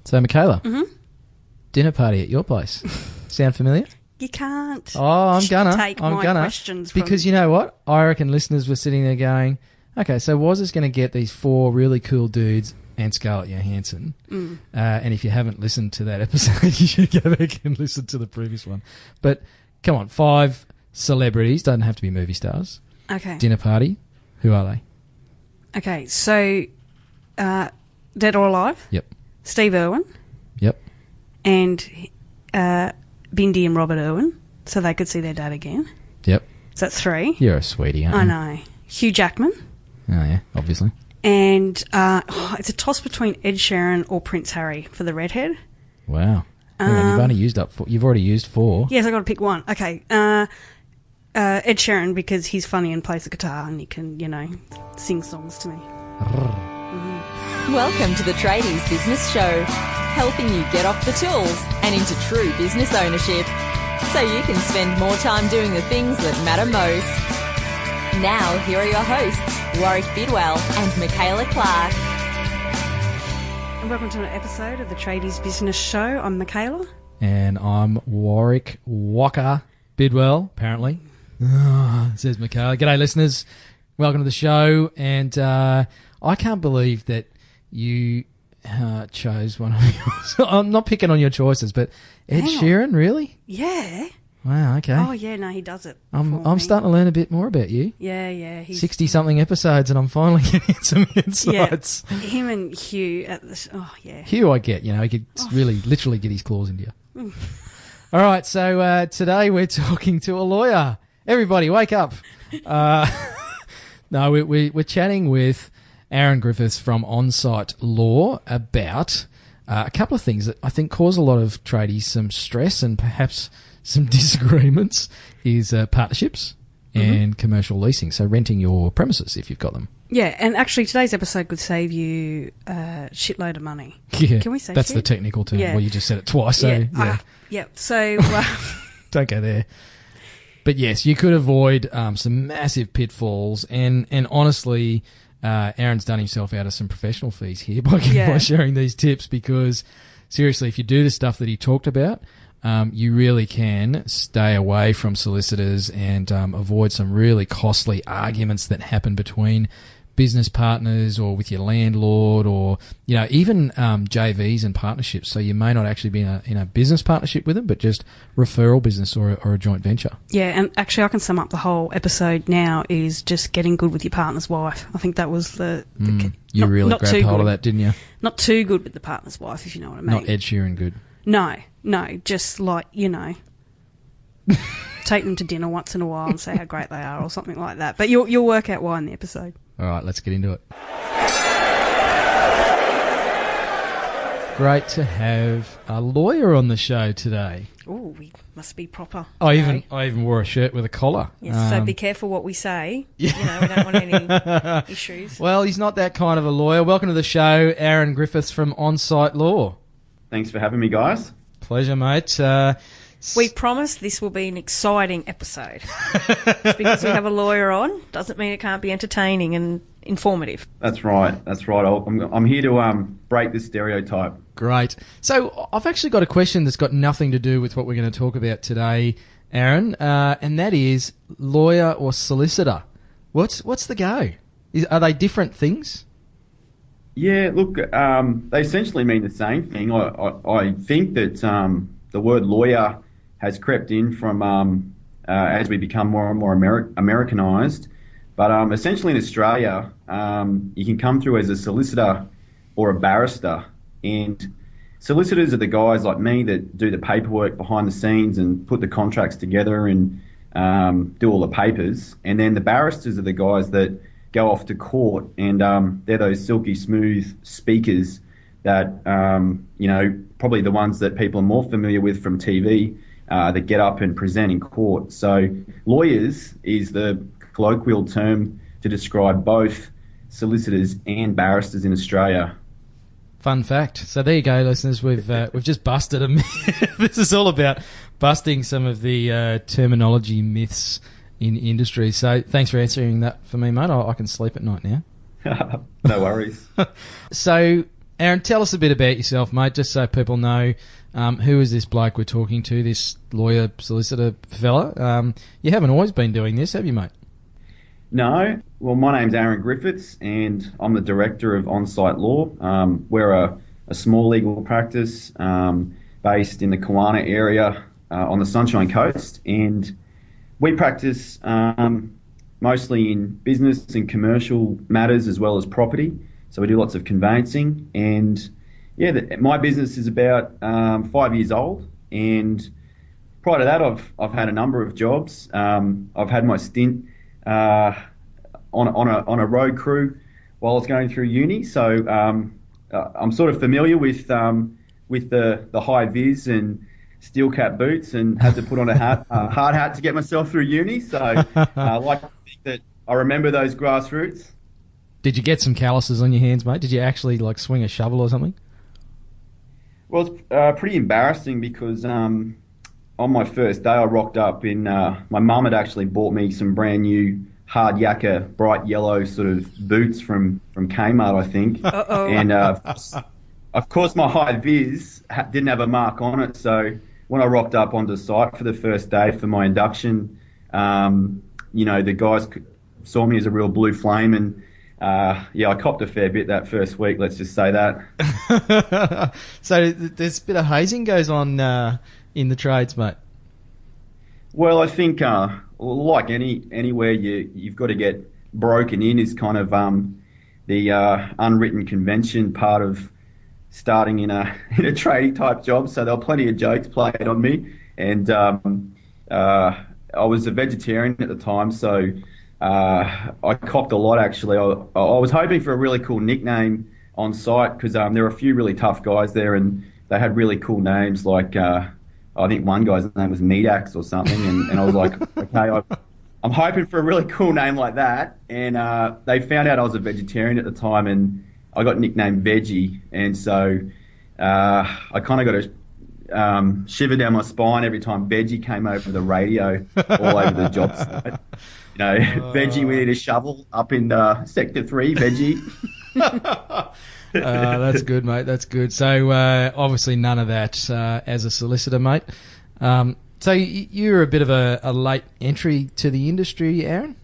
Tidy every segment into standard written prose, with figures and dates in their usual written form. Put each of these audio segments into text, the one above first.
So, Michaela, dinner party at your place. Sound familiar? You can't. Oh, I'm gonna. Take I'm my gonna. questions from... Because you know what? I reckon listeners were sitting there going, okay, so was is going to get these 4 really cool dudes and Scarlett Johansson. And if you haven't listened to that episode, you should go back and listen to the previous one. But come on, 5 celebrities, doesn't have to be movie stars. Okay. Dinner party. Who are they? Okay, so Dead or Alive? Yep. Steve Irwin. Yep. And Bindi and Robert Irwin, so they could see their dad again. Yep. So that's 3. You're a sweetie, aren't you? I know. Hugh Jackman. Oh, yeah, obviously. And it's a toss between Ed Sheeran or Prince Harry for the redhead. Wow. You've only used up 4. You've already used 4. Yes, I've got to pick one. Okay. Ed Sheeran, because he's funny and plays the guitar and he can, sing songs to me. Welcome to the Tradies Business Show, helping you get off the tools and into true business ownership, so you can spend more time doing the things that matter most. Now, here are your hosts, Warwick Bidwell and Michaela Clark. And welcome to an episode of the Tradies Business Show. I'm Michaela. And I'm Warwick Walker Bidwell, apparently. Says Michaela. G'day, listeners. Welcome to the show. And I can't believe that you chose one of yours. I'm not picking on your choices, but Ed Sheeran, really? Yeah. Wow, okay. Oh, yeah, no, he does it. I'm starting to learn a bit more about you. Yeah. 60-something episodes, and I'm finally getting some insights. Yeah. Him and Hugh at the... Oh, yeah. Hugh, I get. He could really, literally get his claws into you. All right, so today we're talking to a lawyer. Everybody, wake up. No, we're chatting with Aaron Griffiths from Onsite Law about a couple of things that I think cause a lot of tradies some stress and perhaps some disagreements is partnerships and commercial leasing, so renting your premises if you've got them. Yeah, and actually today's episode could save you a shitload of money. Yeah, can we say that's shit? the technical term. Yeah. Well, you just said it twice, so yeah. So don't go there. But yes, you could avoid some massive pitfalls, and honestly, Aaron's done himself out of some professional fees here by sharing these tips, because seriously, if you do the stuff that he talked about, you really can stay away from solicitors and avoid some really costly arguments that happen between business partners or with your landlord, or even JVs and partnerships. So you may not actually be in a business partnership with them, but just referral business or a joint venture. Yeah, and actually I can sum up the whole episode now is just getting good with your partner's wife. I think that was the you really grabbed hold of that, didn't you? Not too good with the partner's wife, if you know what I mean. Not Ed Sheeran good. No, just like, take them to dinner once in a while and say how great they are or something like that. But you'll work out why in the episode. All right, let's get into it. Great to have a lawyer on the show today. Oh, we must be proper. I even wore a shirt with a collar. Yes, so be careful what we say. We don't want any issues. Well, he's not that kind of a lawyer. Welcome to the show, Aaron Griffiths from Onsite Law. Thanks for having me, guys. Pleasure, mate. We promise this will be an exciting episode. Just because we have a lawyer on doesn't mean it can't be entertaining and informative. That's right. I'm here to break this stereotype. Great. So I've actually got a question that's got nothing to do with what we're going to talk about today, Aaron, and that is lawyer or solicitor. What's the go? Are they different things? Yeah, look, they essentially mean the same thing. I think that the word lawyer has crept in from as we become more and more Americanized. But essentially in Australia, you can come through as a solicitor or a barrister. And solicitors are the guys like me that do the paperwork behind the scenes and put the contracts together and do all the papers. And then the barristers are the guys that go off to court, and they're those silky smooth speakers that, probably the ones that people are more familiar with from TV that get up and present in court. So lawyers is the colloquial term to describe both solicitors and barristers in Australia. Fun fact. So there you go, listeners. We've just busted a myth. This is all about busting some of the terminology myths in industry. So thanks for answering that for me, mate. I can sleep at night now. No worries. So Aaron, tell us a bit about yourself, mate, just so people know who is this bloke we're talking to, this lawyer, solicitor fella. You haven't always been doing this, have you, mate? No. Well, my name's Aaron Griffiths, and I'm the director of Onsite Law. We're a small legal practice based in the Kawana area on the Sunshine Coast, and we practice mostly in business and commercial matters as well as property. So we do lots of conveyancing, and my business is about 5 years old, and prior to that, I've had a number of jobs. I've had my stint on a road crew while I was going through uni, so I'm sort of familiar with the high vis and steel cap boots, and had to put on a hard hat to get myself through uni. So I like to think that I remember those grassroots. Did you get some calluses on your hands, mate? Did you actually swing a shovel or something? Well, it's pretty embarrassing because on my first day I rocked up in my mum had actually bought me some brand new hard yakka, bright yellow sort of boots from Kmart, I think. Uh-oh. And of course my high vis didn't have a mark on it, so when I rocked up onto site for the first day for my induction, the guys saw me as a real blue flame, and I copped a fair bit that first week, let's just say that. So there's a bit of hazing goes on in the trades, mate. Well, I think like anywhere you've got to get broken in is kind of the unwritten convention part of starting in a trading type job. So there were plenty of jokes played on me, and I was a vegetarian at the time, so I copped a lot actually. I was hoping for a really cool nickname on site because there were a few really tough guys there, and they had really cool names like I think one guy's name was Meatax or something, and I was like, okay, I'm hoping for a really cool name like that, and they found out I was a vegetarian at the time, and I got nicknamed Veggie, and so I kind of got a shiver down my spine every time Veggie came over the radio all over the job site. Veggie, we need a shovel up in Sector 3, Veggie. That's good, mate. That's good. So obviously none of that as a solicitor, mate. So you're a bit of a late entry to the industry, Aaron?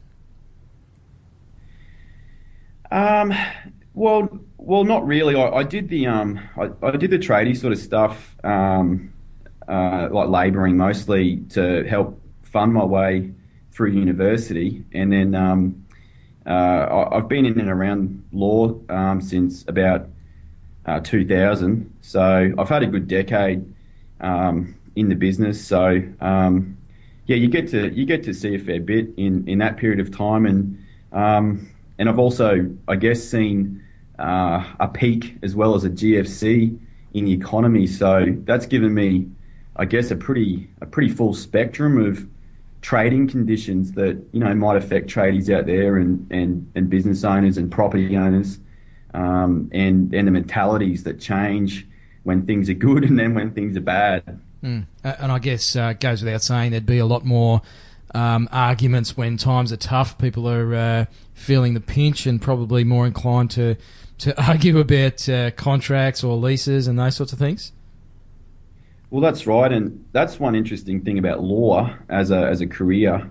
Well, not really. I did the I did the tradie sort of stuff, like labouring mostly to help fund my way through university, and then I've been in and around law since about 2000. So I've had a good decade in the business. So you get to see a fair bit in that period of time, and I've also, I guess, seen a peak as well as a GFC in the economy. So that's given me, I guess, a pretty full spectrum of trading conditions that might affect tradies out there and business owners and property owners, and the mentalities that change when things are good and then when things are bad. And I guess it goes without saying there'd be a lot more arguments when times are tough. People are feeling the pinch and probably more inclined to argue about contracts or leases and those sorts of things. Well, that's right, and that's one interesting thing about law as a career.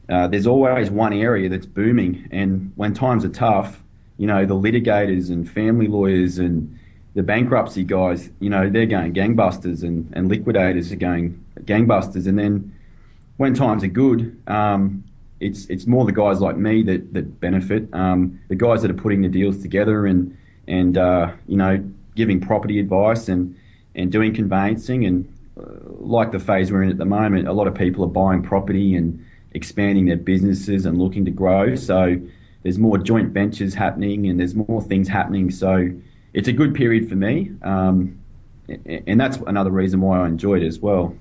There's always one area that's booming, and when times are tough, the litigators and family lawyers and the bankruptcy guys, they're going gangbusters, and liquidators are going gangbusters. And then when times are good, it's more the guys like me that benefit. The guys that are putting the deals together and giving property advice and doing conveyancing, and like the phase we're in at the moment, a lot of people are buying property and expanding their businesses and looking to grow. So there's more joint ventures happening and there's more things happening. So it's a good period for me, and that's another reason why I enjoyed it as well.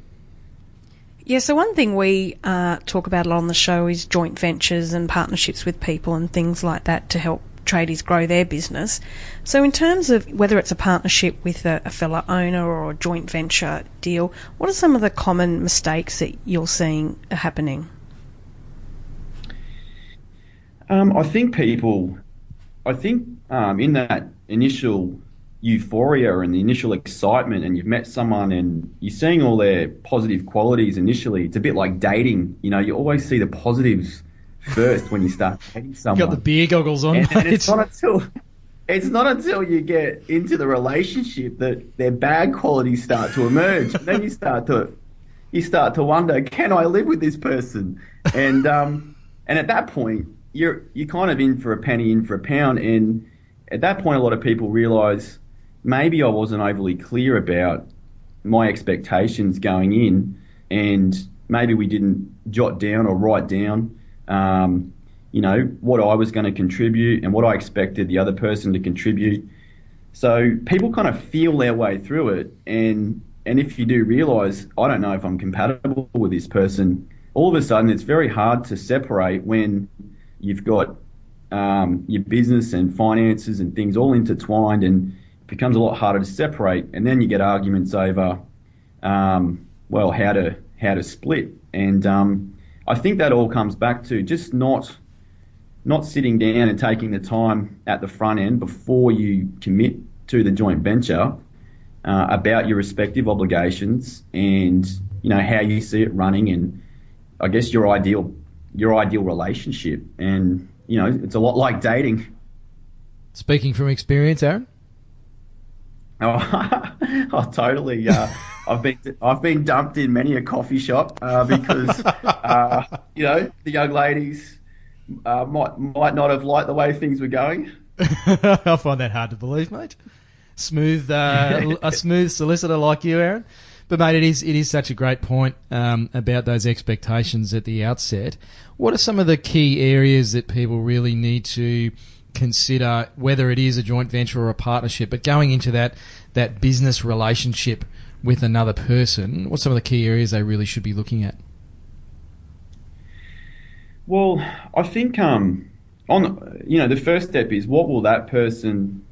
Yeah, so one thing we talk about a lot on the show is joint ventures and partnerships with people and things like that to help tradies grow their business. So in terms of whether it's a partnership with a fellow owner or a joint venture deal, what are some of the common mistakes that you're seeing happening? I think people I think in that initial euphoria and the initial excitement, and you've met someone and you're seeing all their positive qualities initially, it's a bit like dating. You know, you always see the positives first when you start dating someone. You got the beer goggles on, and it's not until you get into the relationship that their bad qualities start to emerge. And then you start to wonder, can I live with this person? And at that point, you're kind of in for a penny, in for a pound. And at that point, a lot of people realise maybe I wasn't overly clear about my expectations going in, and maybe we didn't jot down or write down, what I was going to contribute and what I expected the other person to contribute. So people kind of feel their way through it, and if you do realise, I don't know if I'm compatible with this person, all of a sudden it's very hard to separate when you've got your business and finances and things all intertwined, and it becomes a lot harder to separate. And then you get arguments over, how to split. And I think that all comes back to just not sitting down and taking the time at the front end before you commit to the joint venture about your respective obligations and how you see it running, and I guess your ideal relationship. And it's a lot like dating. Speaking from experience, Aaron? Oh, totally. I've been dumped in many a coffee shop because the young ladies might not have liked the way things were going. I find that hard to believe, mate. A smooth solicitor like you, Aaron. But mate, it is such a great point about those expectations at the outset. What are some of the key areas that people really need to consider, whether it is a joint venture or a partnership, but going into that business relationship with another person? What's some of the key areas they really should be looking at? Well, I think the first step is what will that person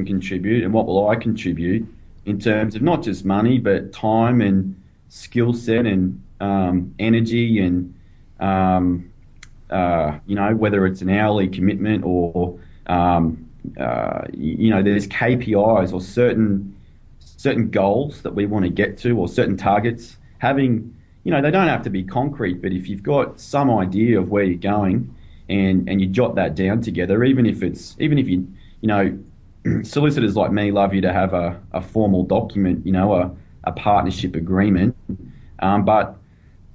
contribute, and what will I contribute in terms of not just money but time and skill set and energy, and whether it's an hourly commitment or there's KPIs or certain goals that we want to get to, or certain targets. Having, they don't have to be concrete, but if you've got some idea of where you're going and you jot that down together, even if solicitors like me love you to have a formal document, a partnership agreement. But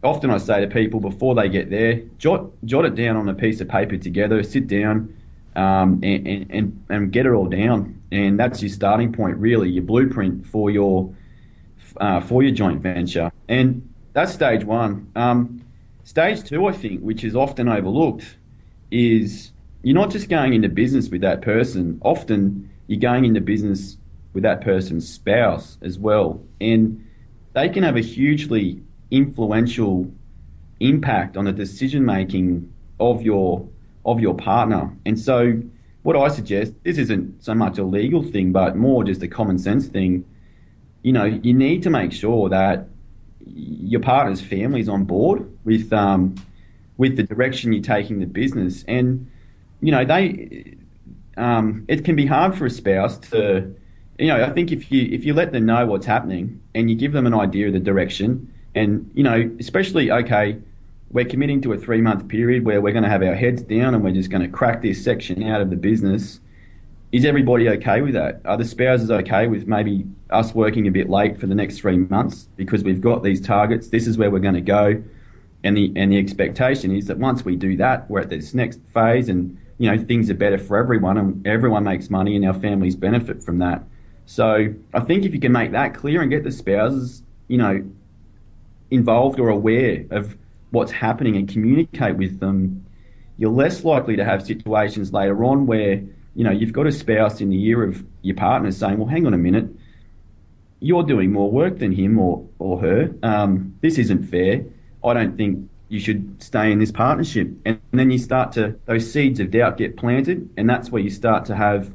often I say to people before they get there, jot it down on a piece of paper together, sit down and get it all down. And that's your starting point, really, your blueprint for your joint venture. And that's stage one. Stage two, I think, which is often overlooked, is you're not just going into business with that person. Often you're going into business with that person's spouse as well. And they can have a hugely influential impact on the decision making of your partner. And so what I suggest, this isn't so much a legal thing, but more just a common sense thing. You need to make sure that your partner's family is on board with the direction you're taking the business. And it can be hard for a spouse to, I think if you let them know what's happening and you give them an idea of the direction, and especially, okay, we're committing to a 3-month period where we're going to have our heads down and we're just going to crack this section out of the business. Is everybody okay with that? Are the spouses okay with maybe us working a bit late for the next 3 months because we've got these targets? This is where we're going to go, and the expectation is that once we do that, we're at this next phase, and things are better for everyone, and everyone makes money, and our families benefit from that. So I think if you can make that clear and get the spouses, involved or aware of what's happening and communicate with them, you're less likely to have situations later on where you've got a spouse in the ear of your partner saying, well, hang on a minute, you're doing more work than him or her. This isn't fair. I don't think you should stay in this partnership. And then those seeds of doubt get planted, and that's where you start to have,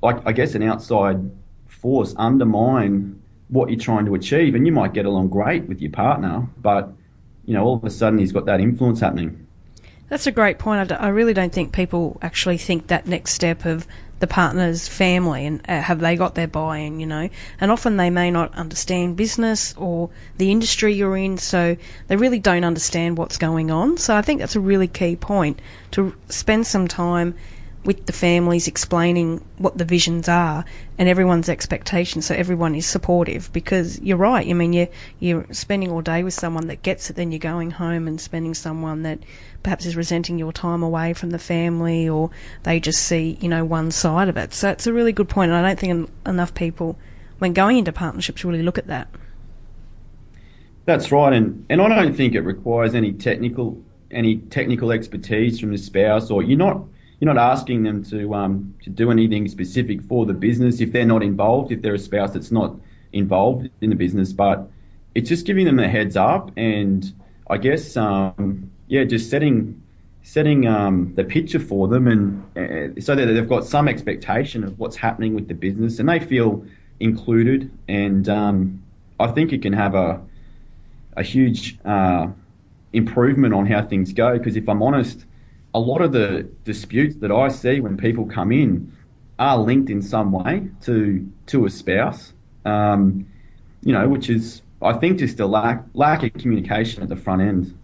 I guess, an outside force undermine what you're trying to achieve. And you might get along great with your partner, but, all of a sudden he's got that influence happening. That's a great point. I really don't think people actually think that next step of the partner's family and have they got their buy-in, and often they may not understand business or the industry you're in, so they really don't understand what's going on. So I think that's a really key point, to spend some time with the families explaining what the visions are and everyone's expectations, so everyone is supportive. Because you're right, you're spending all day with someone that gets it, then you're going home and spending someone that perhaps is resenting your time away from the family, or they just see, one side of it. So it's a really good point, and I don't think enough people, when going into partnerships, really look at that. That's right, and I don't think it requires any technical expertise from the spouse, or you're not asking them to do anything specific for the business if they're not involved, if they're a spouse that's not involved in the business. But it's just giving them a heads up, and I guess just setting the picture for them, and so that they've got some expectation of what's happening with the business, and they feel included. And I think it can have a huge improvement on how things go. Because if I'm honest, a lot of the disputes that I see when people come in are linked in some way to a spouse, which is, I think, just a lack of communication at the front end.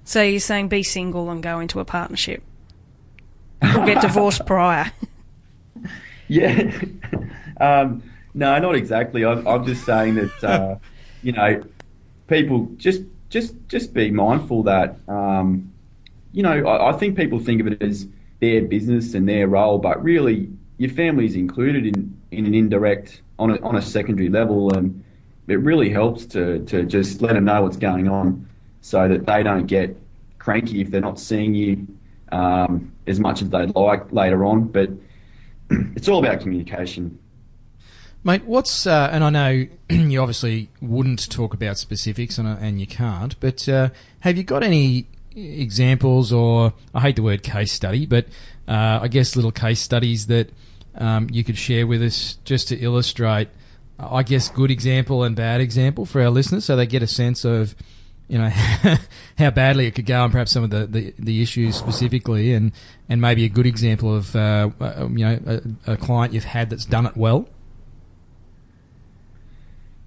So you're saying be single and go into a partnership, or get divorced prior? Yeah. No, not exactly. I'm just saying that, people just be mindful that, I think people think of it as their business and their role, but really your family is included in an indirect, on a secondary level, and it really helps to just let them know what's going on, so that they don't get cranky if they're not seeing you as much as they'd like later on. But it's all about communication. Mate, and I know you obviously wouldn't talk about specifics, and you can't, but have you got any examples, or I hate the word case study, but I guess little case studies that you could share with us, just to illustrate, I guess, good example and bad example for our listeners, so they get a sense of, how badly it could go, and perhaps some of the issues specifically, and maybe a good example of a client you've had that's done it well.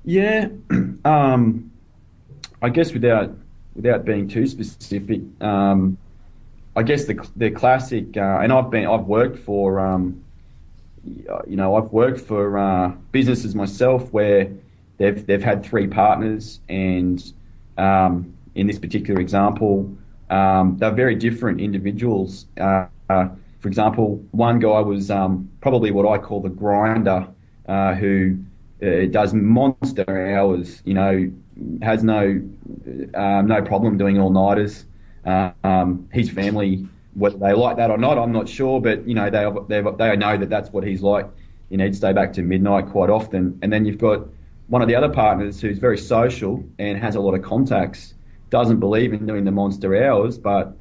Yeah, I guess without being too specific, I guess the classic, and I've worked for businesses myself where they've had three partners, and in this particular example, they're very different individuals. For example, one guy was probably what I call the grinder, who does monster hours, has no problem doing all-nighters. His family, whether they like that or not, I'm not sure, but they know that that's what he's like. He'd stay back to midnight quite often. And then you've got one of the other partners who's very social and has a lot of contacts, doesn't believe in doing the monster hours, but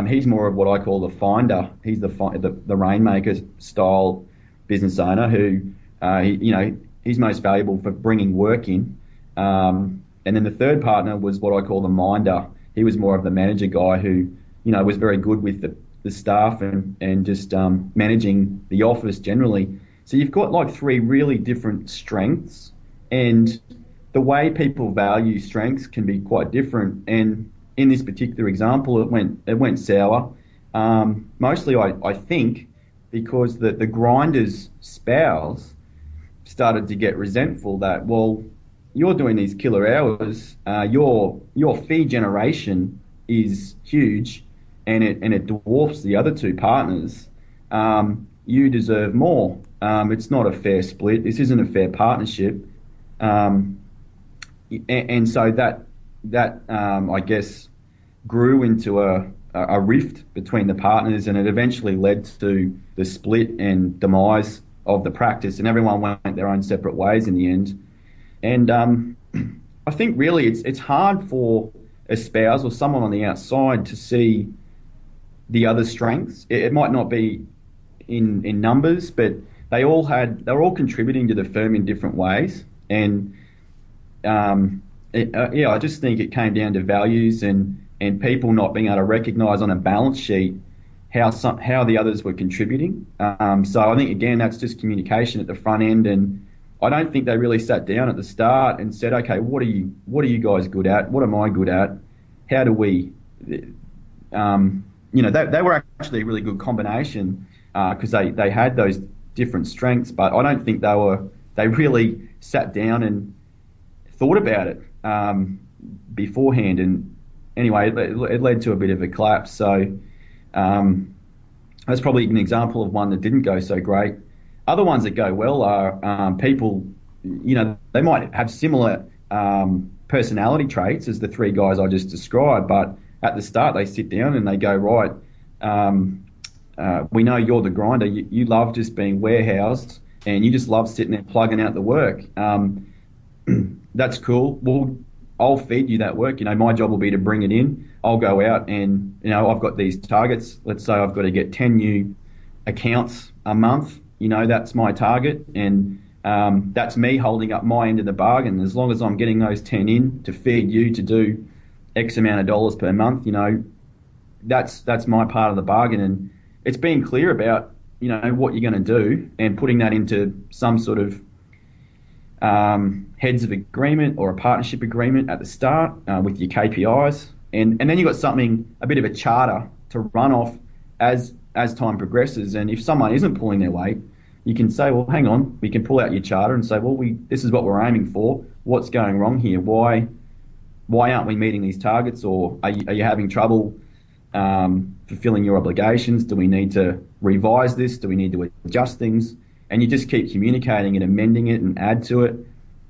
he's more of what I call the finder. He's the rainmaker style business owner who, he's most valuable for bringing work in. And then the third partner was what I call the minder. He was more of the manager guy who, was very good with the staff and just managing the office generally. So you've got like three really different strengths, and the way people value strengths can be quite different. And in this particular example, it went sour. Mostly, I think, because the grinder's spouse started to get resentful that, well, you're doing these killer hours, your fee generation is huge, and it dwarfs the other two partners. You deserve more. It's not a fair split. This isn't a fair partnership. And so that I guess grew into a rift between the partners, and it eventually led to the split and demise of the practice, and everyone went their own separate ways in the end. And I think really it's hard for a spouse or someone on the outside to see the other strengths. It might not be in numbers, but they're all contributing to the firm in different ways. And I just think it came down to values and and people not being able to recognise on a balance sheet how the others were contributing. So I think, again, that's just communication at the front end, and I don't think they really sat down at the start and said, okay, what are you guys good at? What am I good at? How do we, they were actually a really good combination because they had those different strengths, but I don't think they really sat down and thought about it beforehand. And anyway, it led to a bit of a collapse. So that's probably an example of one that didn't go so great. Other ones that go well are people, they might have similar personality traits as the three guys I just described, but at the start they sit down and they go, right, we know you're the grinder. You love just being warehoused and you just love sitting there plugging out the work. That's cool. Well, I'll feed you that work. My job will be to bring it in. I'll go out and, I've got these targets. Let's say I've got to get 10 new accounts a month. That's my target. And that's me holding up my end of the bargain. As long as I'm getting those 10 in to feed you to do X amount of dollars per month, that's my part of the bargain. And it's being clear about, what you're going to do and putting that into some sort of heads of agreement or a partnership agreement at the start with your KPIs. And then you've got a bit of a charter to run off as time progresses. And if someone isn't pulling their weight, you can say, well, hang on, we can pull out your charter and say, well, this is what we're aiming for. What's going wrong here? Why aren't we meeting these targets? Or are you having trouble fulfilling your obligations? Do we need to revise this? Do we need to adjust things? And you just keep communicating and amending it and add to it.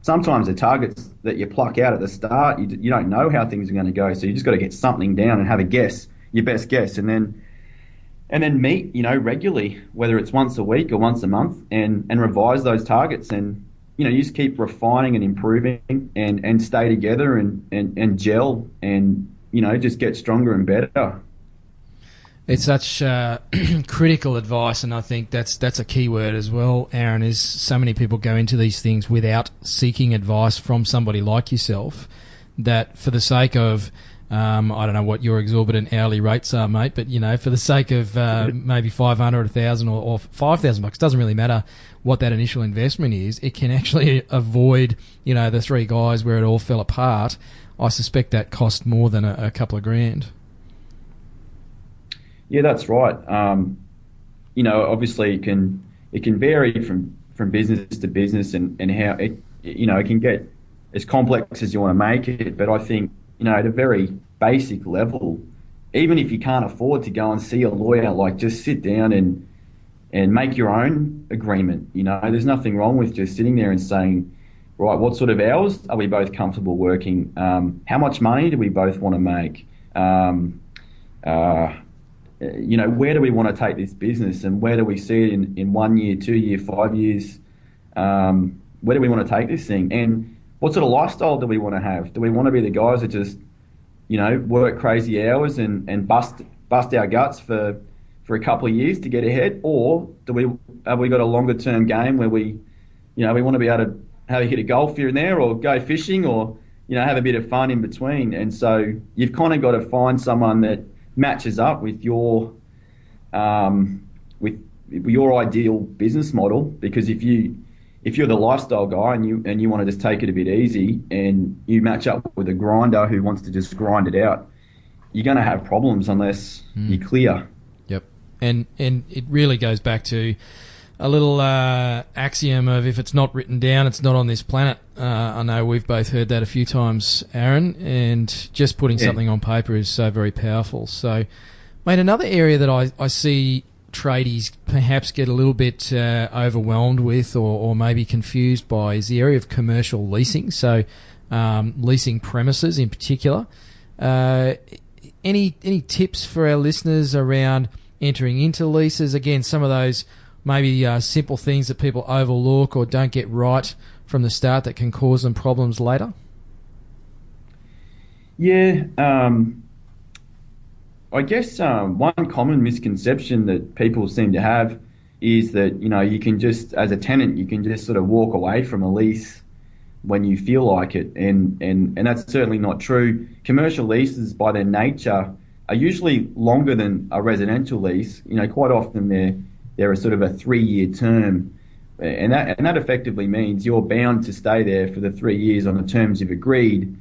Sometimes the targets that you pluck out at the start, you don't know how things are going to go, so you just got to get something down and have a guess, your best guess, and then meet, regularly, whether it's once a week or once a month, and revise those targets, and you just keep refining and improving, and stay together and gel, and just get stronger and better. It's such critical advice, and I think that's a key word as well, Aaron, is so many people go into these things without seeking advice from somebody like yourself, that for the sake of, I don't know what your exorbitant hourly rates are, mate, but, for the sake of maybe 500, 1,000 or 5,000 bucks, doesn't really matter what that initial investment is, it can actually avoid, the three guys where it all fell apart. I suspect that cost more than a couple of grand. Yeah, that's right. Obviously it can vary from business to business and how it can get as complex as you want to make it. But I think, at a very basic level, even if you can't afford to go and see a lawyer, just sit down and make your own agreement. There's nothing wrong with just sitting there and saying, right, what sort of hours are we both comfortable working? How much money do we both want to make? Where do we want to take this business, and where do we see it in 1 year, 2 year, 5 years? Where do we want to take this thing? And what sort of lifestyle do we want to have? Do we want to be the guys that just, work crazy hours and bust our guts for a couple of years to get ahead? Or have we got a longer term game where we want to be able to have a hit of golf here and there, or go fishing, or, have a bit of fun in between? And so you've kind of got to find someone that matches up with your ideal business model, because if you're the lifestyle guy and you want to just take it a bit easy, and you match up with a grinder who wants to just grind it out, you're going to have problems unless you're clear. Yep. And it really goes back to a little axiom of, if it's not written down, it's not on this planet. I know we've both heard that a few times, Aaron, and just putting something on paper is so very powerful. So, mate, another area that I see tradies perhaps get a little bit overwhelmed with, or maybe confused by, is the area of commercial leasing. So, leasing premises in particular. Any tips for our listeners around entering into leases? Again, some of those maybe simple things that people overlook or don't get right from the start that can cause them problems later? Yeah, I guess one common misconception that people seem to have is that, you can just, as a tenant, you can just sort of walk away from a lease when you feel like it, and that's certainly not true. Commercial leases, by their nature, are usually longer than a residential lease. Quite often they're a sort of a 3-year term, and that effectively means you're bound to stay there for the 3 years on the terms you've agreed.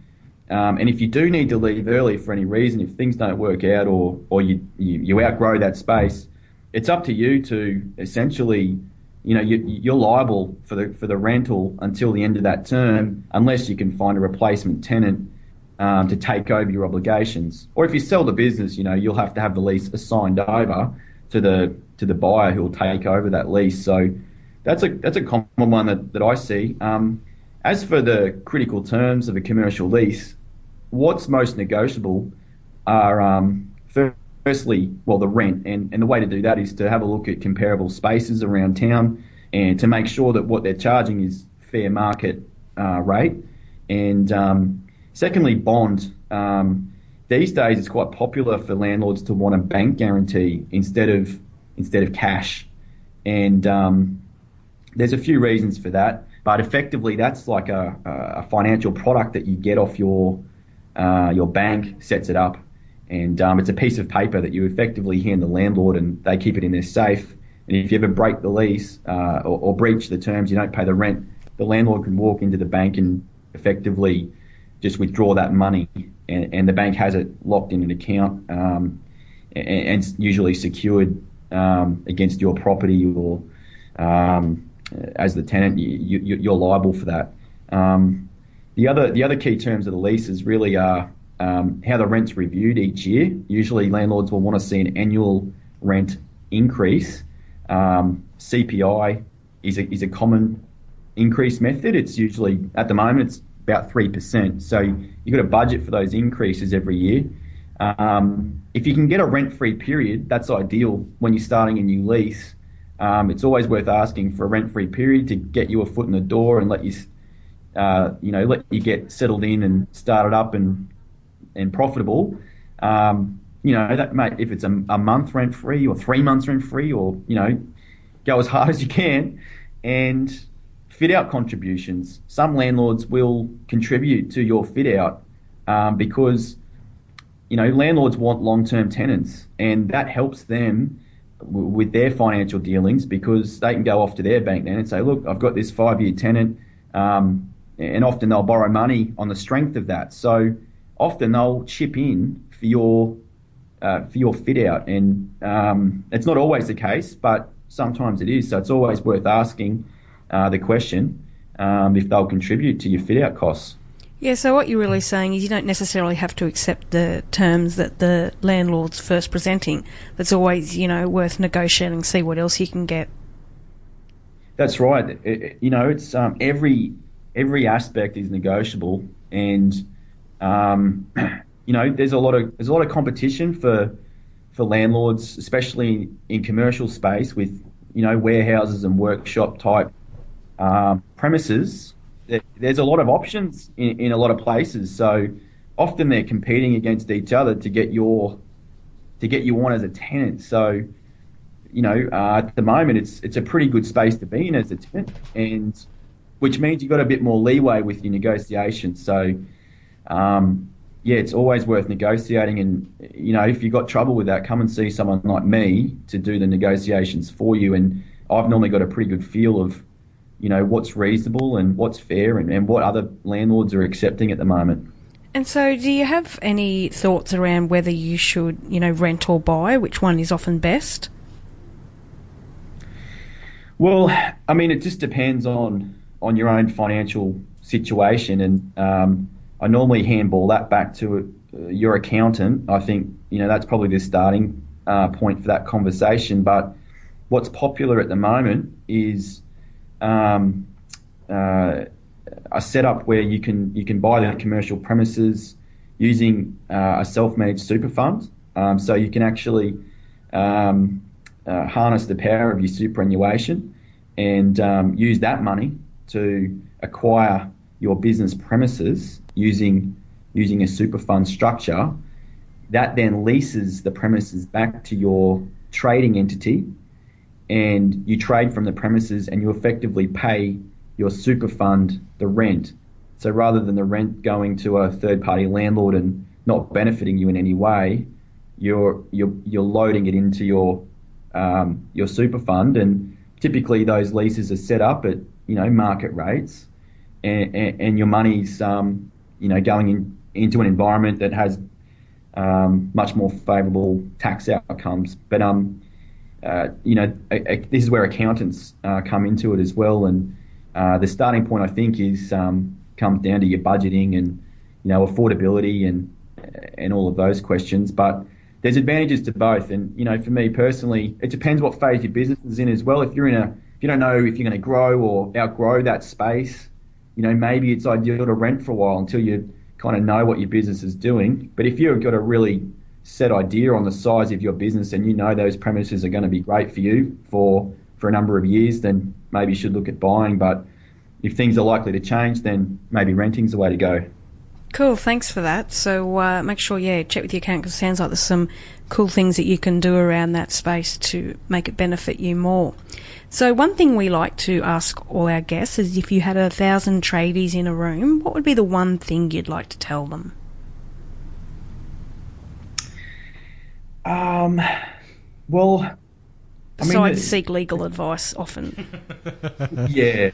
And if you do need to leave early for any reason, if things don't work out or you outgrow that space, it's up to you to essentially, you're liable for the rental until the end of that term, unless you can find a replacement tenant to take over your obligations. Or if you sell the business, you'll have to have the lease assigned over to the buyer who will take over that lease. So that's a common one that I see. As for the critical terms of a commercial lease, what's most negotiable are firstly, the rent, and the way to do that is to have a look at comparable spaces around town and to make sure that what they're charging is fair market rate. And secondly, bond. These days it's quite popular for landlords to want a bank guarantee instead of cash, and there's a few reasons for that. But effectively, that's like a financial product that you get off your bank sets it up, and it's a piece of paper that you effectively hand the landlord, and they keep it in their safe. And if you ever break the lease or breach the terms, you don't pay the rent, the landlord can walk into the bank and effectively just withdraw that money, and the bank has it locked in an account and it's usually secured against your property, or as the tenant, you're liable for that. The other key terms of the leases really are how the rent's reviewed each year. Usually landlords will want to see an annual rent increase. CPI is a common increase method. It's usually, at the moment, it's about 3%. So you've got to budget for those increases every year. If you can get a rent-free period, that's ideal when you're starting a new lease. It's always worth asking for a rent-free period to get you a foot in the door and let you get settled in and started up and profitable. If it's a month rent-free or 3 months rent-free, or go as hard as you can. And fit-out contributions. Some landlords will contribute to your fit-out because landlords want long-term tenants, and that helps them with their financial dealings, because they can go off to their bank then and say, look, I've got this 5-year tenant, and often they'll borrow money on the strength of that. So often they'll chip in for your fit-out, and it's not always the case, but sometimes it is. So it's always worth asking the question if they'll contribute to your fit-out costs. Yeah, so what you're really saying is you don't necessarily have to accept the terms that the landlord's first presenting. That's always, worth negotiating, see what else you can get. That's right. It's every aspect is negotiable, and there's a lot of competition for landlords, especially in commercial space with warehouses and workshop type premises. There's a lot of options in a lot of places, so often they're competing against each other to get you on as a tenant. So at the moment it's a pretty good space to be in as a tenant, and which means you've got a bit more leeway with your negotiations. So it's always worth negotiating, and if you've got trouble with that, come and see someone like me to do the negotiations for you, and I've normally got a pretty good feel of what's reasonable and what's fair, and what other landlords are accepting at the moment. And so do you have any thoughts around whether you should, rent or buy? Which one is often best? Well, I mean, it just depends on your own financial situation, and I normally handball that back to your accountant. I think, that's probably the starting point for that conversation. But what's popular at the moment is a setup where you can buy the commercial premises using a self-managed super fund. So you can actually harness the power of your superannuation and use that money to acquire your business premises using a super fund structure. That then leases the premises back to your trading entity, and you trade from the premises, and you effectively pay your super fund the rent So rather than the rent going to a third-party landlord and not benefiting you in any way, you're loading it into your super fund, and typically those leases are set up at market rates, and your money's going into an environment that has much more favourable tax outcomes. But this is where accountants come into it as well, and the starting point I think is comes down to your budgeting and affordability and all of those questions. But there's advantages to both, and for me personally, it depends what phase your business is in as well. If you don't know if you're going to grow or outgrow that space, maybe it's ideal to rent for a while until you kind of know what your business is doing. But if you've got a really set idea on the size of your business and those premises are going to be great for you for a number of years, then maybe you should look at buying. But if things are likely to change, then maybe renting's the way to go. Cool, thanks for that. So make sure, check with your accountant, because it sounds like there's some cool things that you can do around that space to make it benefit you more. So one thing we like to ask all our guests is, if you had 1,000 tradies in a room, what would be the one thing you'd like to tell them? Well, besides seek legal advice often. Yeah.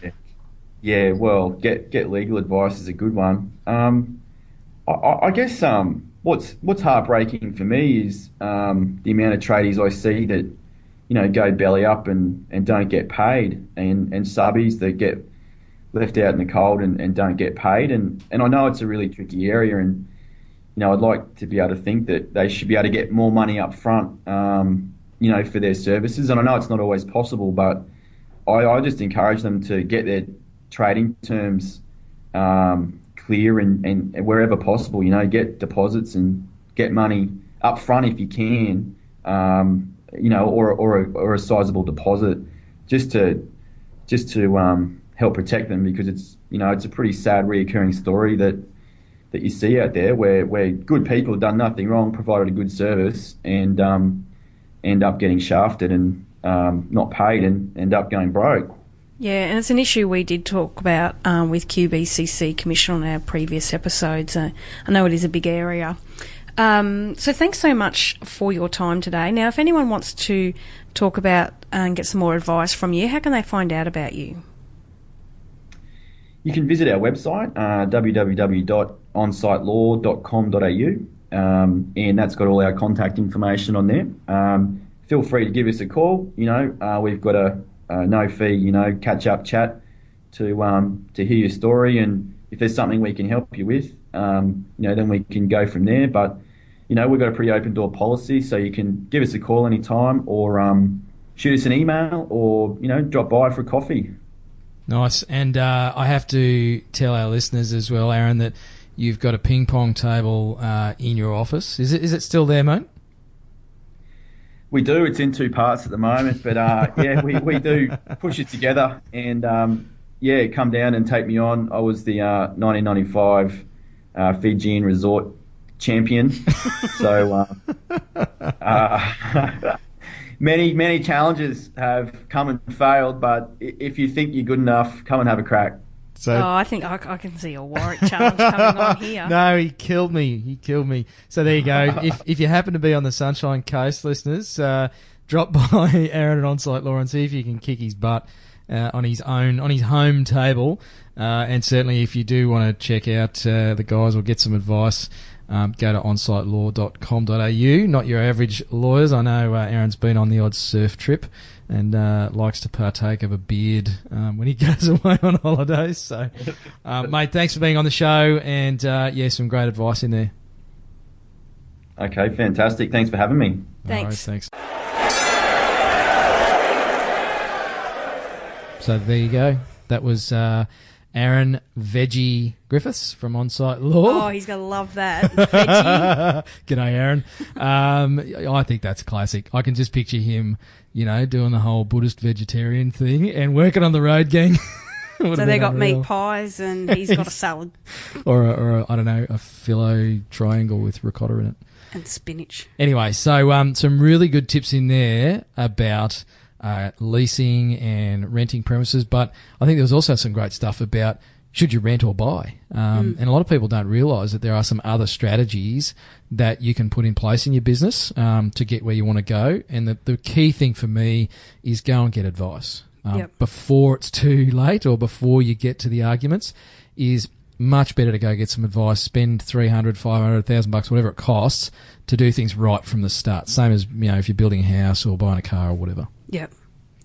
Well, get legal advice is a good one. I guess what's heartbreaking for me is the amount of tradies I see that go belly up and don't get paid, and subbies that get left out in the cold and don't get paid. And I know it's a really tricky area, and I'd like to be able to think that they should be able to get more money up front, for their services. And I know it's not always possible, but I just encourage them to get their trading terms clear and wherever possible, get deposits and get money up front if you can, or a sizable deposit just to help protect them, because it's a pretty sad reoccurring story that you see out there where good people have done nothing wrong, provided a good service, and end up getting shafted and not paid and end up going broke. Yeah, and it's an issue we did talk about with QBCC Commission on our previous episodes. I know it is a big area. So thanks so much for your time today. Now, if anyone wants to talk about and get some more advice from you, how can they find out about you? You can visit our website, www.onsitelaw.com.au, and that's got all our contact information on there. Feel free to give us a call. We've got a no fee, catch up chat to hear your story, and if there's something we can help you with, then we can go from there. But we've got a pretty open door policy, so you can give us a call anytime, or shoot us an email, or drop by for a coffee. Nice. And I have to tell our listeners as well, Aaron, that you've got a ping pong table in your office. Is it still there, mate? We do. It's in two parts at the moment, but we do push it together, and come down and take me on. I was the 1995 Fijian Resort champion, so many challenges have come and failed. But if you think you're good enough, come and have a crack. So, I think I can see a Warwick challenge coming on here. No, he killed me. So there you go. If you happen to be on the Sunshine Coast, listeners, drop by Aaron at Onsite Law and see if you can kick his butt on his home table. And certainly, if you do want to check out the guys or get some advice, go to onsitelaw.com.au. Not your average lawyers. I know Aaron's been on the odd surf trip and likes to partake of a beard when he goes away on holidays. So, mate, thanks for being on the show, and some great advice in there. Okay, fantastic. Thanks for having me. Thanks. Right, thanks. So there you go. That was Aaron Veggie Griffiths from Onsite Law. Oh, he's going to love that. Veggie. G'day, Aaron. I think that's classic. I can just picture him, doing the whole Buddhist vegetarian thing and working on the road gang. So they got meat pies and he's got a salad. or I don't know, a phyllo triangle with ricotta in it. And spinach. Anyway, so some really good tips in there about leasing and renting premises, but I think there was also some great stuff about should you rent or buy? And a lot of people don't realise that there are some other strategies that you can put in place in your business to get where you want to go. And the key thing for me is go and get advice before it's too late or before you get to the arguments. Is much better to go get some advice, spend $300, $500, $1,000, whatever it costs to do things right from the start. Same as, if you're building a house or buying a car or whatever. Yep.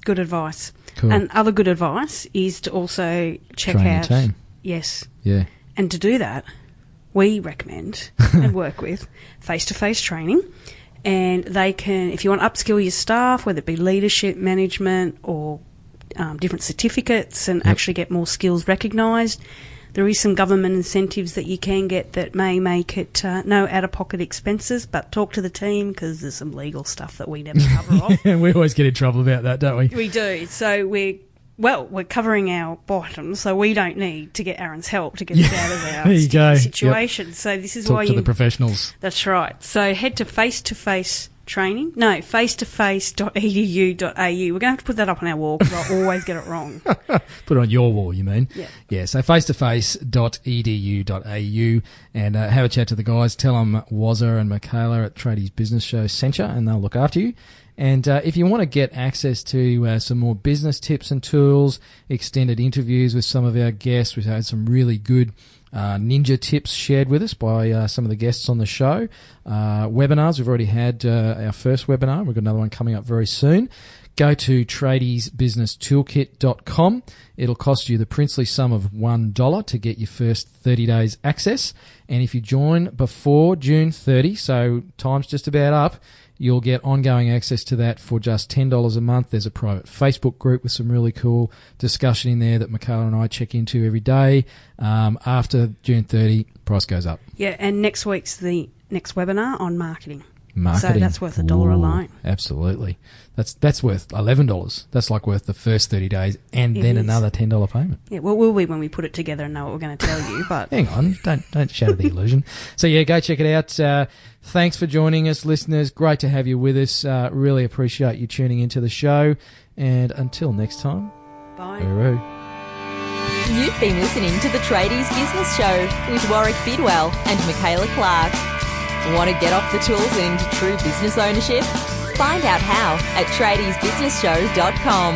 Good advice. Cool. And other good advice is to also check Train out. your team. Yes. Yeah. And to do that, we recommend and work with face-to-face training. And they can, if you want to upskill your staff, whether it be leadership, management, or different certificates, and actually get more skills recognised, there is some government incentives that you can get that may make it no out-of-pocket expenses, but talk to the team because there's some legal stuff that we never cover off. We always get in trouble about that, don't we? We do. So we're covering our bottom, so we don't need to get Aaron's help to get us out of our sticky situation. Yep. So this is Talk why to the professionals. That's right. So head to face-to-face training. No, face-to-face.edu.au. We're going to have to put that up on our wall because I always get it wrong. Put it on your wall, you mean? Yeah. Yeah, so face-to-face.edu.au and have a chat to the guys. Tell them Wazza and Michaela at Tradies Business Show sent you and they'll look after you. And if you want to get access to some more business tips and tools, extended interviews with some of our guests, we've had some really good ninja tips shared with us by some of the guests on the show. Webinars, we've already had our first webinar. We've got another one coming up very soon. Go to tradiesbusinesstoolkit.com. It'll cost you the princely sum of $1 to get your first 30 days access. And if you join before June 30, so time's just about up, you'll get ongoing access to that for just $10 a month. There's a private Facebook group with some really cool discussion in there that Michaela and I check into every day. After June 30, price goes up. Yeah, and next week's the next webinar on marketing. Marketing. So that's worth $1 alone. Absolutely. That's worth $11. That's like worth the first 30 days and then another $10 payment. Yeah, well, we'll be when we put it together and know what we're going to tell you. But hang on, don't shatter the illusion. So yeah, go check it out. Thanks for joining us, listeners. Great to have you with us. Really appreciate you tuning into the show. And until next time, bye. Hooroo. You've been listening to the Tradies Business Show with Warwick Bidwell and Michaela Clark. Want to get off the tools and into true business ownership? Find out how at tradiesbusinessshow.com.